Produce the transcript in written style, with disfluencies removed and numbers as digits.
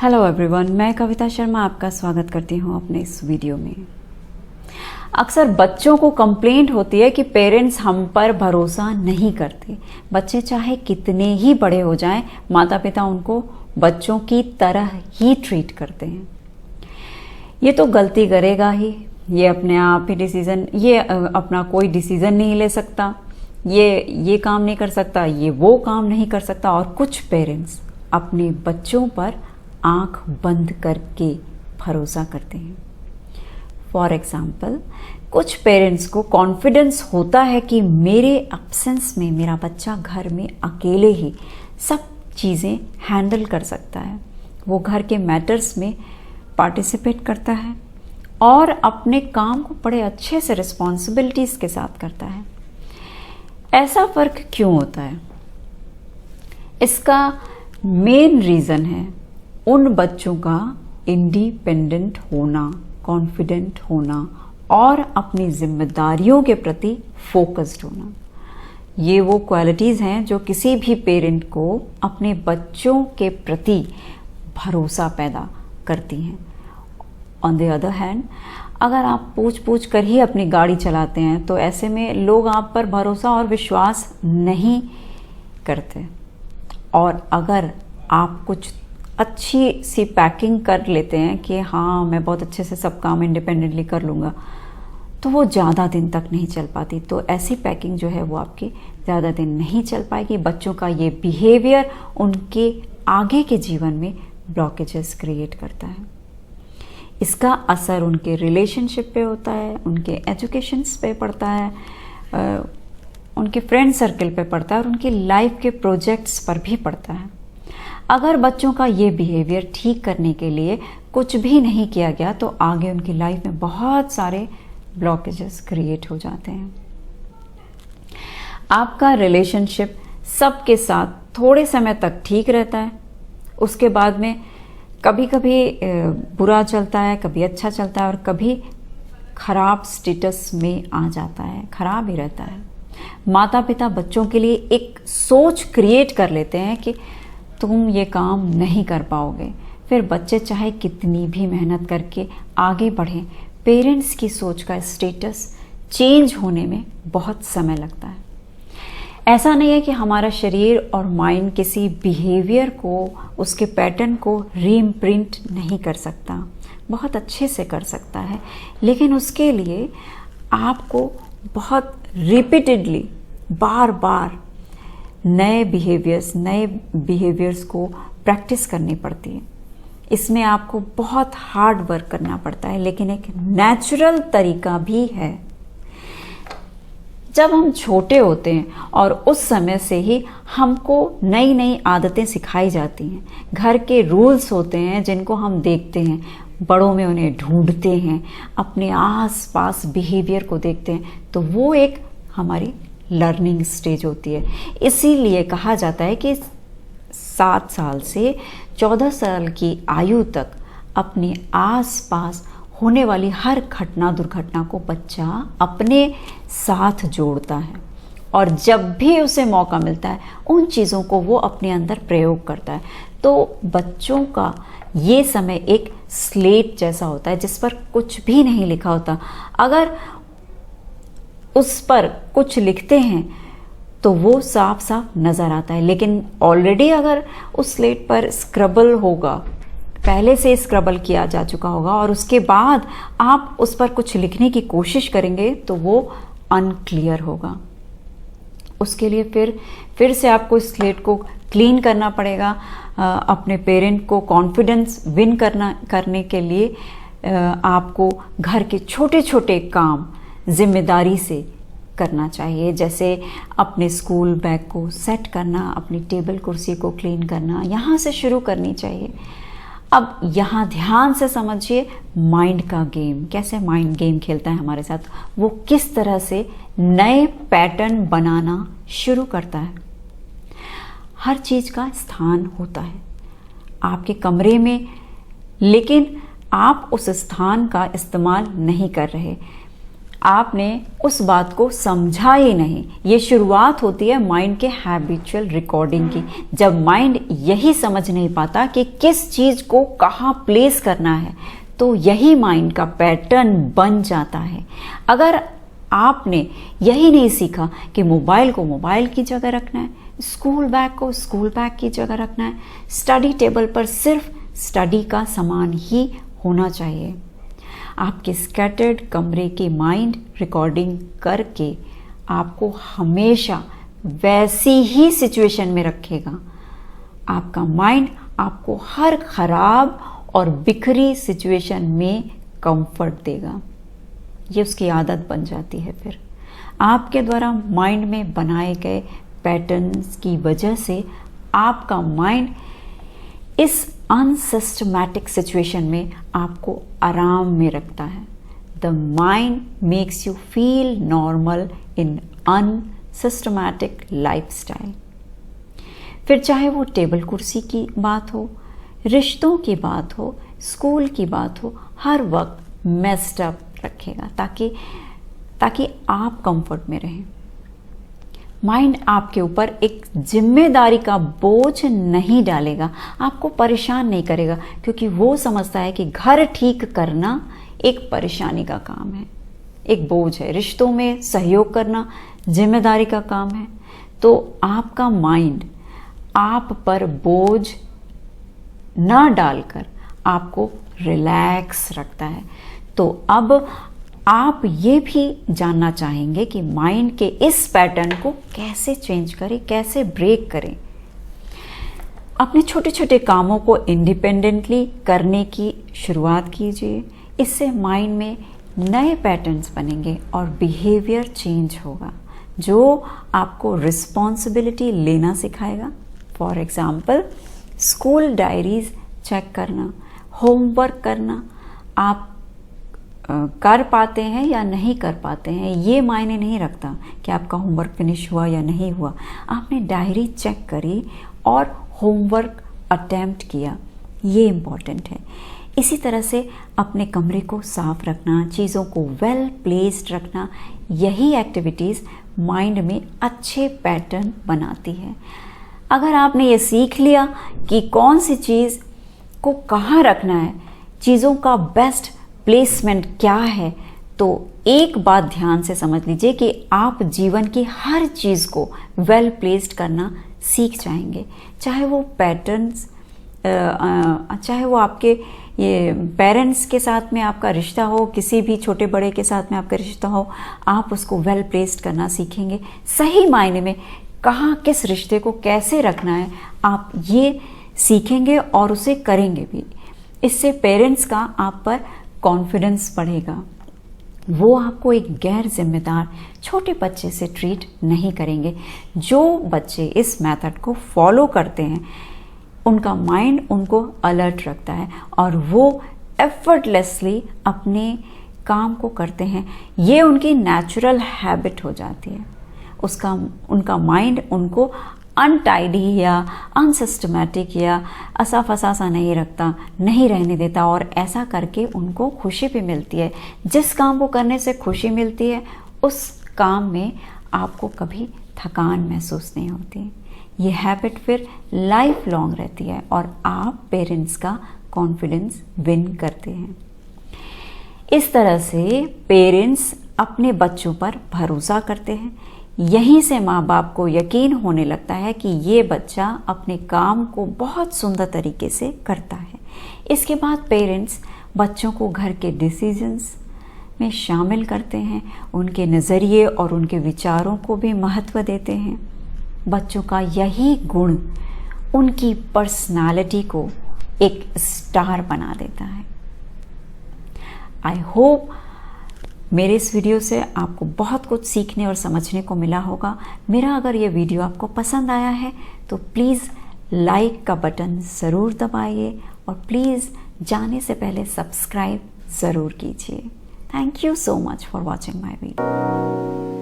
Hello everyone, मैं कविता शर्मा आपका स्वागत करती हूँ अपने इस वीडियो में। अक्सर बच्चों को कंप्लेंट होती है कि पेरेंट्स हम पर भरोसा नहीं करते। बच्चे चाहे कितने ही बड़े हो जाएं, माता पिता उनको बच्चों की तरह ही ट्रीट करते हैं। ये तो गलती करेगा ही, ये अपने आप ही अपना कोई डिसीज़न नहीं ले सकता, ये काम नहीं कर सकता, ये वो काम नहीं कर सकता। और कुछ पेरेंट्स अपने बच्चों पर आंख बंद करके भरोसा करते हैं। फॉर एग्जाम्पल, कुछ पेरेंट्स को कॉन्फिडेंस होता है कि मेरे एब्सेंस में मेरा बच्चा घर में अकेले ही सब चीज़ें हैंडल कर सकता है, वो घर के मैटर्स में पार्टिसिपेट करता है और अपने काम को बड़े अच्छे से रिस्पॉन्सिबिलिटीज़ के साथ करता है। ऐसा फ़र्क क्यों होता है? इसका मेन रीज़न है उन बच्चों का इंडिपेंडेंट होना, कॉन्फिडेंट होना और अपनी जिम्मेदारियों के प्रति फोकस्ड होना। ये वो क्वालिटीज़ हैं जो किसी भी पेरेंट को अपने बच्चों के प्रति भरोसा पैदा करती हैं। ऑन द अदर हैंड, अगर आप पूछ कर ही अपनी गाड़ी चलाते हैं तो ऐसे में लोग आप पर भरोसा और विश्वास नहीं करते। और अगर आप कुछ अच्छी सी पैकिंग कर लेते हैं कि हाँ मैं बहुत अच्छे से सब काम इंडिपेंडेंटली कर लूँगा, तो वो ज़्यादा दिन तक नहीं चल पाती। तो ऐसी पैकिंग जो है वो आपकी ज़्यादा दिन नहीं चल पाएगी। बच्चों का ये बिहेवियर उनके आगे के जीवन में ब्लॉकेजेस क्रिएट करता है। इसका असर उनके रिलेशनशिप पे होता है, उनके एजुकेशंस पे पड़ता है, उनके फ्रेंड सर्कल पे पड़ता है और उनकी लाइफ के प्रोजेक्ट्स पर भी पड़ता है। अगर बच्चों का ये बिहेवियर ठीक करने के लिए कुछ भी नहीं किया गया तो आगे उनकी लाइफ में बहुत सारे ब्लॉकेजेस क्रिएट हो जाते हैं। आपका रिलेशनशिप सबके साथ थोड़े समय तक ठीक रहता है, उसके बाद में कभी कभी बुरा चलता है, कभी अच्छा चलता है और कभी खराब स्टेटस में आ जाता है, खराब ही रहता है। माता पिता बच्चों के लिए एक सोच क्रिएट कर लेते हैं कि तुम ये काम नहीं कर पाओगे, फिर बच्चे चाहे कितनी भी मेहनत करके आगे बढ़ें, पेरेंट्स की सोच का स्टेटस चेंज होने में बहुत समय लगता है। ऐसा नहीं है कि हमारा शरीर और माइंड किसी बिहेवियर को, उसके पैटर्न को रीइम्प्रिंट नहीं कर सकता, बहुत अच्छे से कर सकता है, लेकिन उसके लिए आपको बहुत रिपीटेडली बार बार नए बिहेवियर्स को प्रैक्टिस करनी पड़ती है। इसमें आपको बहुत हार्ड वर्क करना पड़ता है, लेकिन एक नेचुरल तरीका भी है। जब हम छोटे होते हैं और उस समय से ही हमको नई नई आदतें सिखाई जाती हैं, घर के रूल्स होते हैं जिनको हम देखते हैं, बड़ों में उन्हें ढूंढते हैं, अपने आस पास बिहेवियर को देखते हैं, तो वो एक हमारी लर्निंग स्टेज होती है। इसीलिए कहा जाता है कि 7 साल से 14 साल की आयु तक अपने आस पास होने वाली हर घटना दुर्घटना को बच्चा अपने साथ जोड़ता है और जब भी उसे मौका मिलता है उन चीज़ों को वो अपने अंदर प्रयोग करता है। तो बच्चों का ये समय एक स्लेट जैसा होता है जिस पर कुछ भी नहीं लिखा होता। अगर उस पर कुछ लिखते हैं तो वो साफ साफ नज़र आता है, लेकिन ऑलरेडी अगर उस स्लेट पर स्क्रबल होगा, पहले से स्क्रबल किया जा चुका होगा और उसके बाद आप उस पर कुछ लिखने की कोशिश करेंगे तो वो अनक्लियर होगा। उसके लिए फिर से आपको इस स्लेट को क्लीन करना पड़ेगा। अपने पेरेंट को कॉन्फिडेंस विन करने के लिए आपको घर के छोटे छोटे काम जिम्मेदारी से करना चाहिए, जैसे अपने स्कूल बैग को सेट करना, अपनी टेबल कुर्सी को क्लीन करना, यहाँ से शुरू करनी चाहिए। अब यहाँ ध्यान से समझिए माइंड का गेम, कैसे माइंड गेम खेलता है हमारे साथ, वो किस तरह से नए पैटर्न बनाना शुरू करता है। हर चीज़ का स्थान होता है आपके कमरे में, लेकिन आप उस स्थान का इस्तेमाल नहीं कर रहे। आपने उस बात को समझा ही नहीं। ये शुरुआत होती है माइंड के हैबिचुअल रिकॉर्डिंग की। जब माइंड यही समझ नहीं पाता कि किस चीज़ को कहाँ प्लेस करना है, तो यही माइंड का पैटर्न बन जाता है। अगर आपने यही नहीं सीखा कि मोबाइल को मोबाइल की जगह रखना है, स्कूल बैग को स्कूल बैग की जगह रखना है, स्टडी टेबल पर सिर्फ स्टडी का सामान ही होना चाहिए, आपके स्कैटर्ड कमरे की माइंड रिकॉर्डिंग करके आपको हमेशा वैसी ही सिचुएशन में रखेगा। आपका माइंड आपको हर खराब और बिखरी सिचुएशन में कंफर्ट देगा। ये उसकी आदत बन जाती है। फिर आपके द्वारा माइंड में बनाए गए पैटर्न्स की वजह से आपका माइंड इस अनसिस्टमैटिक सिचुएशन में आपको आराम में रखता है। The mind makes you feel normal in unsystematic lifestyle. फिर चाहे वो टेबल कुर्सी की बात हो, रिश्तों की बात हो, स्कूल की बात हो, हर वक्त मेस्ड अप रखेगा ताकि आप कंफर्ट में रहें। माइंड आपके ऊपर एक जिम्मेदारी का बोझ नहीं डालेगा, आपको परेशान नहीं करेगा, क्योंकि वो समझता है कि घर ठीक करना एक परेशानी का काम है, एक बोझ है। रिश्तों में सहयोग करना जिम्मेदारी का काम है। तो आपका माइंड आप पर बोझ न डालकर आपको रिलैक्स रखता है। तो अब आप ये भी जानना चाहेंगे कि माइंड के इस पैटर्न को कैसे चेंज करें, कैसे ब्रेक करें। अपने छोटे छोटे कामों को इंडिपेंडेंटली करने की शुरुआत कीजिए। इससे माइंड में नए पैटर्न्स बनेंगे और बिहेवियर चेंज होगा, जो आपको रिस्पॉन्सिबिलिटी लेना सिखाएगा। For example, school diaries check करना, होमवर्क करना, आप कर पाते हैं या नहीं कर पाते हैं, ये मायने नहीं रखता कि आपका होमवर्क फिनिश हुआ या नहीं हुआ। आपने डायरी चेक करी और होमवर्क अटेम्प्ट किया, ये इम्पॉर्टेंट है। इसी तरह से अपने कमरे को साफ रखना, चीज़ों को वेल प्लेस्ड रखना, यही एक्टिविटीज़ माइंड में अच्छे पैटर्न बनाती है। अगर आपने ये सीख लिया कि कौन सी चीज़ को कहाँ रखना है, चीज़ों का बेस्ट प्लेसमेंट क्या है, तो एक बात ध्यान से समझ लीजिए कि आप जीवन की हर चीज़ को वेल प्लेस्ड करना सीख जाएंगे। चाहे वो पैटर्न्स, चाहे वो आपके ये पेरेंट्स के साथ में आपका रिश्ता हो, किसी भी छोटे बड़े के साथ में आपका रिश्ता हो, आप उसको वेल प्लेस्ड करना सीखेंगे। सही मायने में कहाँ किस रिश्ते को कैसे रखना है, आप ये सीखेंगे और उसे करेंगे भी। इससे पेरेंट्स का आप पर कॉन्फिडेंस बढ़ेगा। वो आपको एक गैर जिम्मेदार छोटे बच्चे से ट्रीट नहीं करेंगे। जो बच्चे इस मेथड को फॉलो करते हैं, उनका माइंड उनको अलर्ट रखता है और वो एफर्टलेसली अपने काम को करते हैं। ये उनकी नेचुरल हैबिट हो जाती है। उनका माइंड उनको अनटाइडी या अनसिस्टमैटिक या असा फसा सा नहीं रखता, नहीं रहने देता, और ऐसा करके उनको खुशी भी मिलती है। जिस काम को करने से खुशी मिलती है, उस काम में आपको कभी थकान महसूस नहीं होती। ये हैबिट फिर लाइफ लॉन्ग रहती है और आप पेरेंट्स का कॉन्फिडेंस विन करते हैं। इस तरह से पेरेंट्स अपने बच्चों पर भरोसा करते हैं। यहीं से माँ बाप को यकीन होने लगता है कि ये बच्चा अपने काम को बहुत सुंदर तरीके से करता है। इसके बाद पेरेंट्स बच्चों को घर के डिसीजंस में शामिल करते हैं, उनके नज़रिए और उनके विचारों को भी महत्व देते हैं। बच्चों का यही गुण उनकी पर्सनालिटी को एक स्टार बना देता है। आई होप मेरे इस वीडियो से आपको बहुत कुछ सीखने और समझने को मिला होगा। मेरा अगर ये वीडियो आपको पसंद आया है तो प्लीज़ लाइक का बटन ज़रूर दबाइए और प्लीज़ जाने से पहले सब्सक्राइब ज़रूर कीजिए। Thank you so much for watching my video.